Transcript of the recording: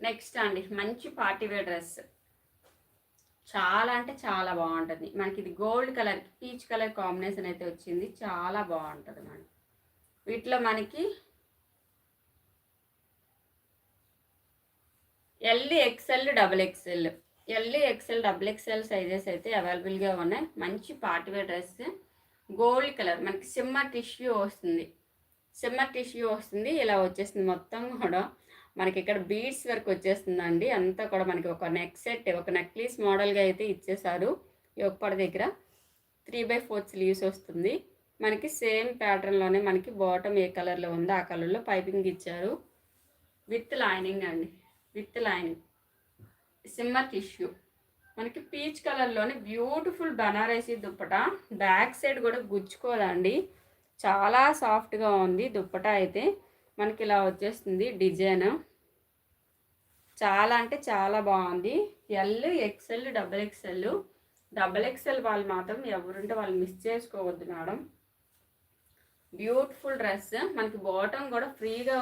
Next అండి మంచి party wear dress. చాలా అంటే చాలా బాగుంటుంది. మనకి ఇది gold colour peach colour combination అయితే వచ్చింది. చాలా బాగుంటుంది మనకి. వీటిలో మనకి XL double XL double XL sizes అయితే అవైలబుల్గా ఉన్నాయి. మంచి party wear dress gold colour మనకి సిమ్మర్ టిష్యూ వస్తుంది. ఇలా వచ్చేస్తుంది మొత్తం కూడా మనకి ఇక్కడ బీడ్స్ వర్క్ వచ్చేస్తుందండి. అంతా కూడా మనకి ఒక నెక్ సెట్ ఒక నెక్లెస్ మోడల్గా అయితే ఇచ్చేసారు. యొక్కపడ దగ్గర 3/4 స్లీవ్స్ వస్తుంది. మనకి సేమ్ ప్యాటర్న్లోనే మనకి బాటమ్ ఏ కలర్లో ఉందో ఆ కలర్లో పైపింగ్ ఇచ్చారు. విత్ లైనింగ్ అండి, విత్ లైనింగ్ సిమ్మర్ టిష్యూ మనకి పీచ్ కలర్లోనే beautiful Banarasi dupatta. Back side కూడా గుచ్చుకోదండి, చాలా సాఫ్ట్గా ఉంది దుప్పట అయితే. మనకి ఇలా వచ్చేస్తుంది డిజైన్. చాలా అంటే చాలా బాగుంది. ఎక్స్ఎల్ డబుల్ ఎక్స్ఎల్ వాళ్ళు మాత్రం ఎవరుంటే వాళ్ళు మిస్ చేసుకోవద్దు మేడం. బ్యూటిఫుల్ డ్రెస్ మనకి బాటమ్ కూడా ఫ్రీగా